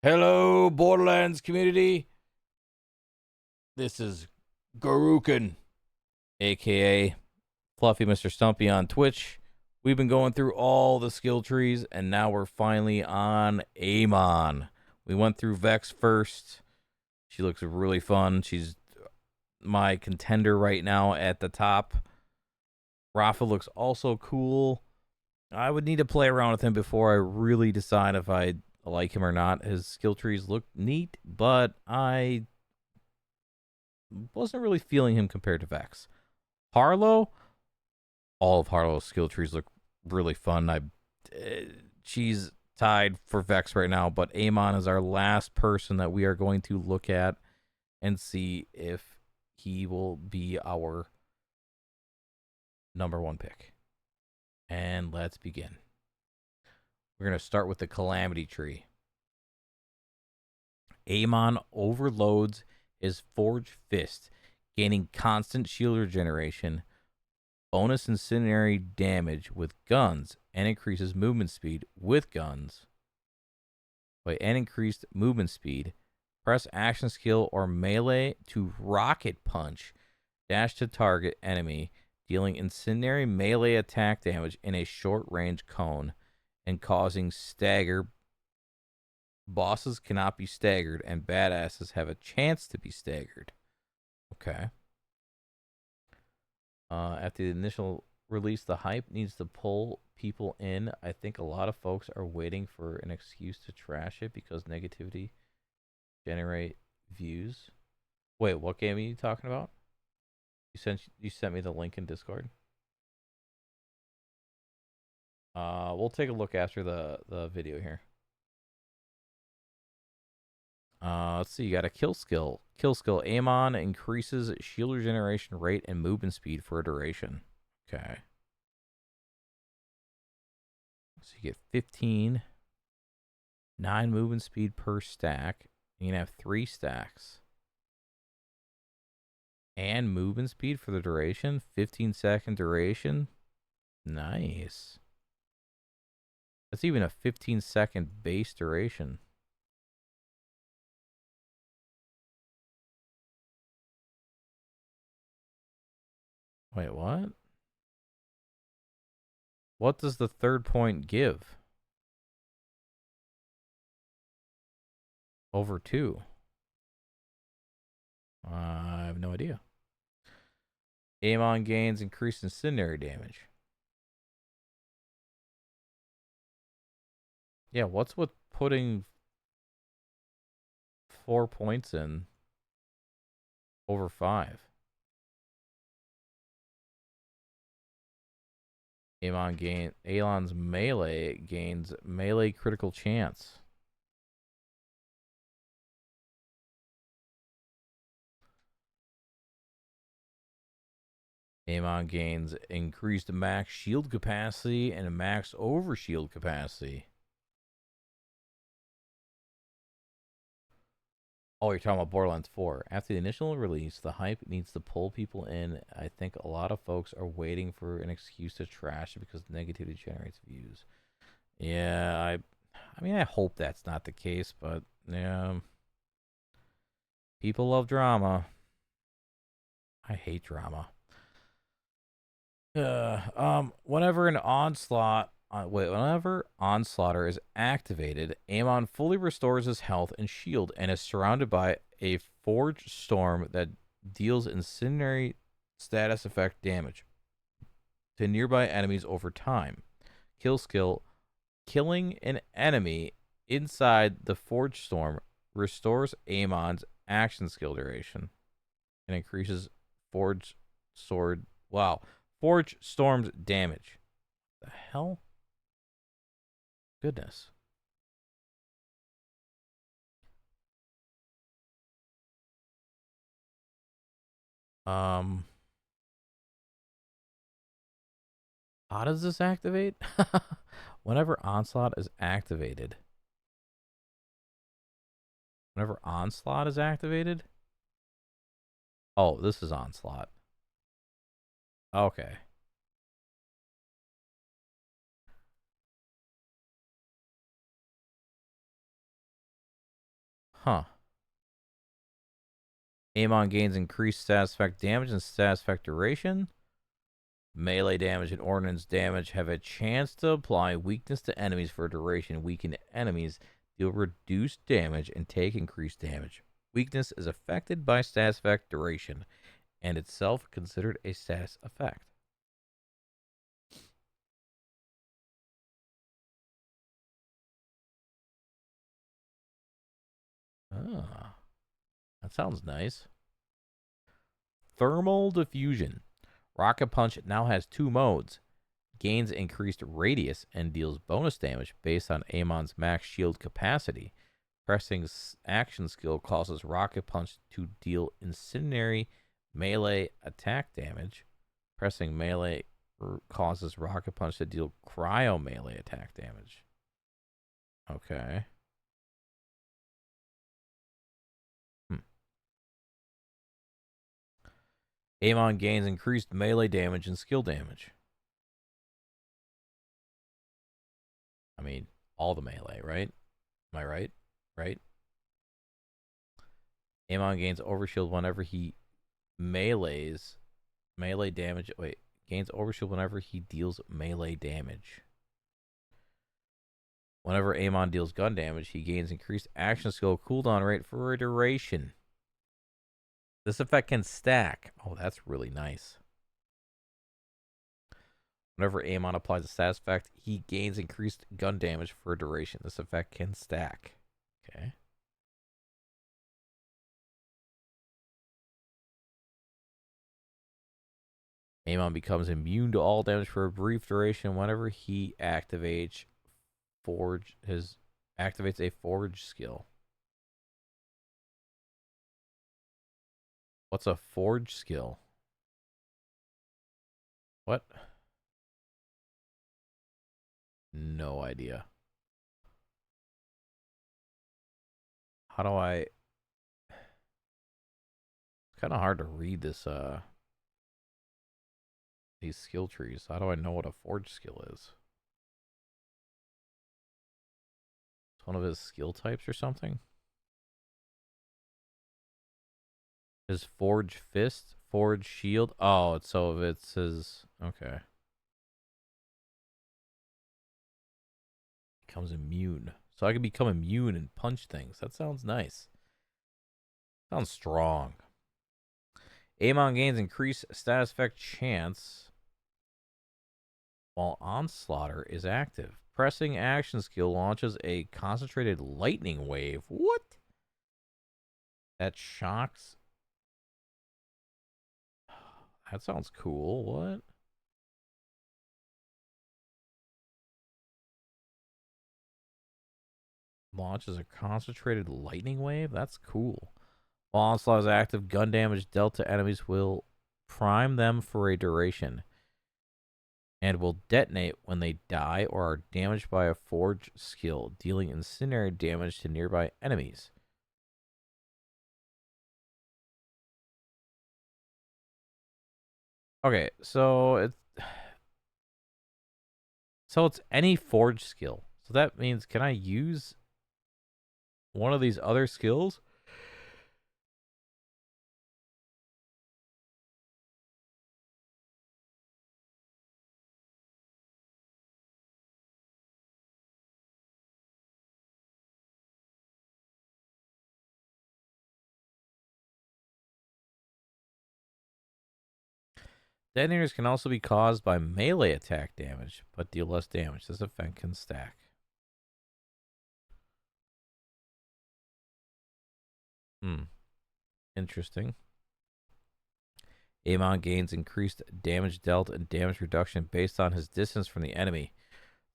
Hello, Borderlands community. This is Garukin, aka Fluffy Mr. Stumpy on Twitch. We've been going through all the skill trees, and now we're finally on AMON. We went through Vex first. She looks really fun. She's my contender right now at the top. Rafa looks also cool. I would need to play around with him before I really decide if I like him or not. His skill trees look neat, but I wasn't really feeling him compared to Vex. Harlow, all of Harlow's skill trees look really fun. She's tied for Vex right now, but Amon is our last person that we are going to look at and see if he will be our number one pick. And let's begin. We're going to start with the Calamity tree. Amon overloads his Forged Fist, gaining constant shield regeneration, bonus incendiary damage with guns, and increases movement speed with guns. And increased movement speed. Press action skill or melee to rocket punch. Dash to target enemy, dealing incendiary melee attack damage in a short range cone and causing stagger. Bosses cannot be staggered, and badasses have a chance to be staggered. Okay. After the initial release, the hype needs to pull people in. I think a lot of folks are waiting for an excuse to trash it because negativity generate views. Wait, what game are you talking about? You sent me the link in Discord. We'll take a look after the video here. Let's see. You got a kill skill. Kill skill. Amon increases shield regeneration rate and movement speed for a duration. Okay. So you get 15. 9 movement speed per stack. You can have 3 stacks. And movement speed for the duration. 15-second duration. Nice. That's even a 15-second base duration. Wait, what? What does the third point give? Over 2. I have no idea. Amon gains increased incendiary damage. Yeah, what's with putting 4 points in over 5? Alon's melee gains melee critical chance. Amon gains increased max shield capacity and max overshield capacity. Oh, you're talking about Borderlands 4. After the initial release, the hype needs to pull people in. I think a lot of folks are waiting for an excuse to trash it because negativity generates views. Yeah, I mean, I hope that's not the case, but yeah, people love drama. I hate drama. Whenever an onslaught, whenever Onslaughter is activated, Amon fully restores his health and shield and is surrounded by a Forged Storm that deals incendiary status effect damage to nearby enemies over time. Kill skill: killing an enemy inside the Forged Storm restores Amon's action skill duration and increases Forged Sword. Wow. Forge Storm's damage. The hell? Goodness. Um, how does this activate? Whenever Onslaught is activated. Whenever Onslaught is activated? Oh, this is Onslaught. Okay. Huh. AMON gains increased status effect damage and status effect duration. Melee damage and ordnance damage have a chance to apply weakness to enemies for a duration. Weakened enemies deal reduced damage and take increased damage. Weakness is affected by status effect duration and itself considered a status effect. Ah, that sounds nice. Thermal diffusion. Rocket Punch now has 2 modes. Gains increased radius and deals bonus damage based on Amon's max shield capacity. Pressing action skill causes Rocket Punch to deal incendiary melee attack damage. Pressing melee causes Rocket Punch to deal cryo melee attack damage. Okay. Amon gains increased melee damage and skill damage. I mean, all the melee, right? Am I right? Right? Amon gains overshield whenever he melees. Melee damage. Wait. Gains overshield whenever he deals melee damage. Whenever Amon deals gun damage, he gains increased action skill cooldown rate for a duration. This effect can stack. Oh, that's really nice. Whenever Amon applies a status effect, he gains increased gun damage for a duration. This effect can stack. Okay. Amon becomes immune to all damage for a brief duration whenever he activates a forge skill. What's a forge skill? What? No idea. How do I... It's kind of hard to read this, these skill trees. How do I know what a forge skill is? It's one of his skill types or something? His forge fist, forge shield. Oh, so it's his... Okay. Becomes immune. So I can become immune and punch things. That sounds nice. Sounds strong. Amon gains increased status effect chance while Onslaughter is active. Pressing action skill launches a concentrated lightning wave. What? That shocks. That sounds cool. What? Launches a concentrated lightning wave? That's cool. While Onslaught is active, gun damage dealt to enemies will prime them for a duration and will detonate when they die or are damaged by a forge skill, dealing incendiary damage to nearby enemies. Okay, so it's any forge skill. So that means, can I use one of these other skills? Detonators can also be caused by melee attack damage, but deal less damage. This effect can stack. Interesting. Amon gains increased damage dealt and damage reduction based on his distance from the enemy.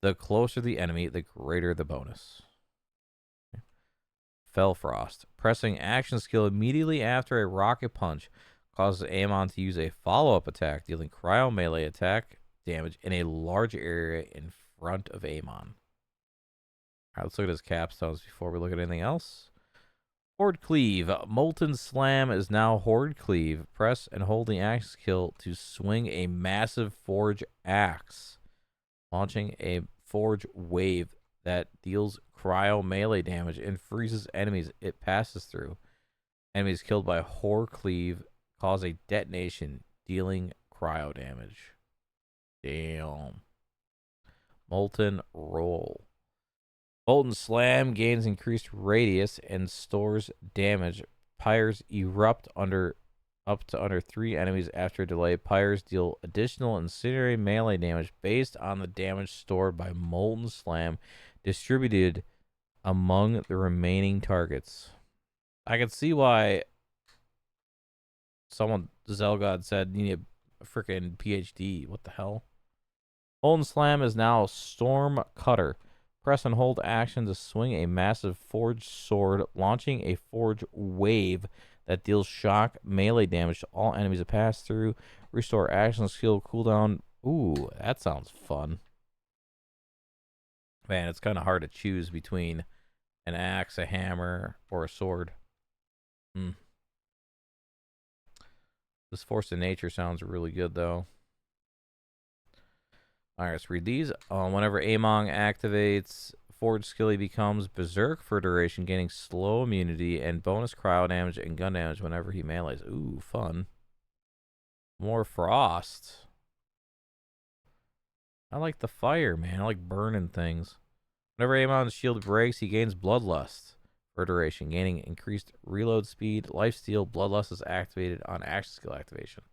The closer the enemy, the greater the bonus. Fellfrost. Pressing action skill immediately after a rocket punch causes Amon to use a follow-up attack, dealing cryo melee attack damage in a large area in front of Amon. All right, let's look at his capstones before we look at anything else. Horde Cleave. Molten Slam is now Horde Cleave. Press and hold the axe skill to swing a massive forge axe, launching a forge wave that deals cryo melee damage and freezes enemies it passes through. Enemies killed by Hor Cleave cause a detonation, dealing cryo damage. Damn. Molten Roll. Molten Slam gains increased radius and stores damage. Pyres erupt up to under 3 enemies after a delay. Pyres deal additional incendiary melee damage based on the damage stored by Molten Slam distributed among the remaining targets. I can see why someone, Zelgod, said you need a freaking PhD. What the hell? Molten Slam is now Storm Cutter. Press and hold action to swing a massive forged sword, launching a forged wave that deals shock melee damage to all enemies that pass through. Restore action skill cooldown. Ooh, that sounds fun. Man, it's kind of hard to choose between an axe, a hammer, or a sword. This Force of Nature sounds really good, though. Alright, let's read these. Whenever AMON activates, Forge skill, he becomes Berserk for duration, gaining slow immunity and bonus cryo damage and gun damage whenever he melees. Ooh, fun. More frost. I like the fire, man. I like burning things. Whenever AMON's shield breaks, he gains Bloodlust for duration, gaining increased reload speed. Lifesteal, Bloodlust is activated on action skill activation.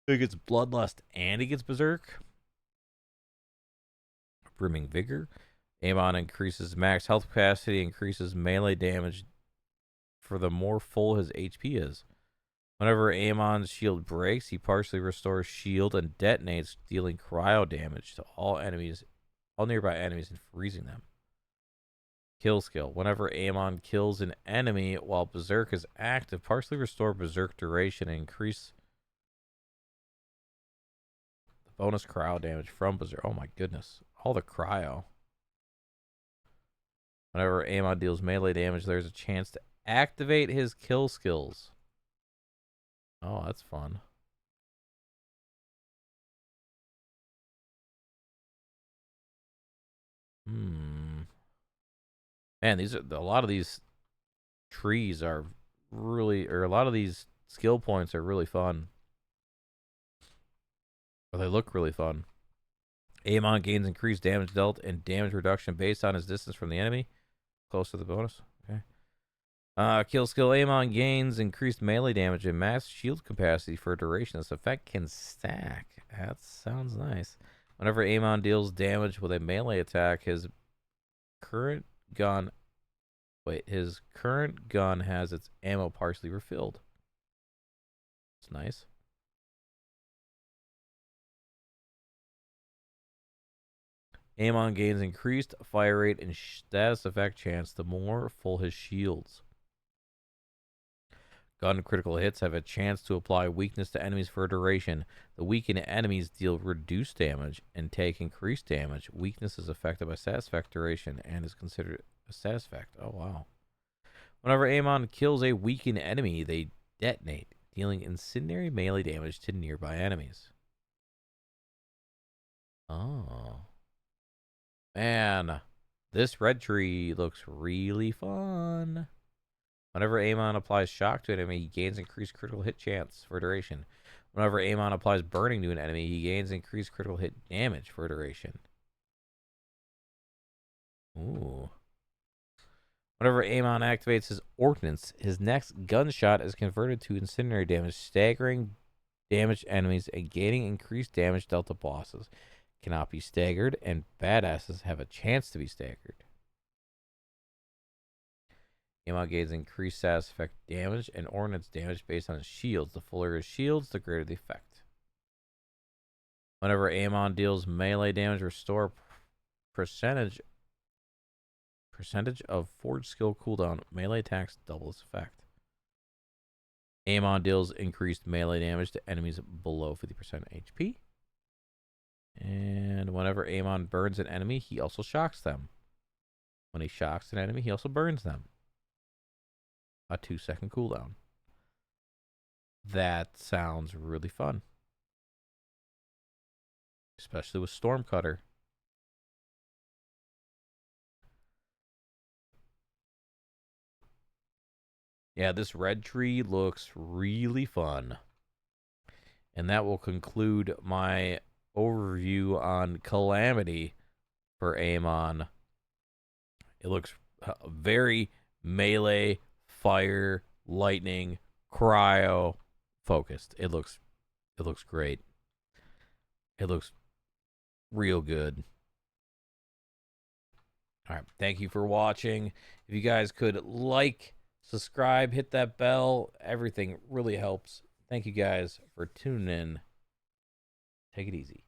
He gets Bloodlust and he gets Berserk. Brimming Vigor. AMON increases max health capacity, increases melee damage for the more full his HP is. Whenever AMON's shield breaks, he partially restores shield and detonates, dealing cryo damage to all nearby enemies and freezing them. Kill skill. Whenever AMON kills an enemy while Berserk is active, partially restore Berserk duration and increase the bonus cryo damage from Berserk. Oh my goodness. All the cryo. Whenever AMON deals melee damage, there's a chance to activate his kill skills. Oh, that's fun. Man, a lot of these trees are really, or a lot of these skill points are really fun. Or they look really fun. AMON gains increased damage dealt and damage reduction based on his distance from the enemy. Close to the bonus. Okay. Kill skill. AMON gains increased melee damage and max shield capacity for a duration. This effect can stack. That sounds nice. Whenever AMON deals damage with a melee attack, his current gun has its ammo partially refilled. It's nice. AMON gains increased fire rate and status effect chance the more full his shields. Gun critical hits have a chance to apply weakness to enemies for a duration. The weakened enemies deal reduced damage and take increased damage. Weakness is affected by status effect duration and is considered a status effect. Oh, wow. Whenever AMON kills a weakened enemy, they detonate, dealing incendiary melee damage to nearby enemies. Oh. Man, this red tree looks really fun. Whenever AMON applies shock to an enemy, he gains increased critical hit chance for duration. Whenever AMON applies burning to an enemy, he gains increased critical hit damage for duration. Ooh. Whenever AMON activates his ordnance, his next gunshot is converted to incendiary damage, staggering damaged enemies and gaining increased damage dealt to bosses. Cannot be staggered, and badasses have a chance to be staggered. AMON gains increased status effect damage and ordnance damage based on his shields. The fuller his shields, the greater the effect. Whenever AMON deals melee damage, restore percentage of forge skill cooldown. Melee attacks double its effect. AMON deals increased melee damage to enemies below 50% HP. And whenever AMON burns an enemy, he also shocks them. When he shocks an enemy, he also burns them. A 2-second cooldown. That sounds really fun. especially with Stormcutter. Yeah, this red tree looks really fun. And that will conclude my overview on Calamity for AMON. It looks very melee, fire, lightning, cryo focused. It looks great. It looks real good. All right, thank you for watching. If you guys could like, subscribe, hit that bell, everything really helps. Thank you guys for tuning in. Take it easy.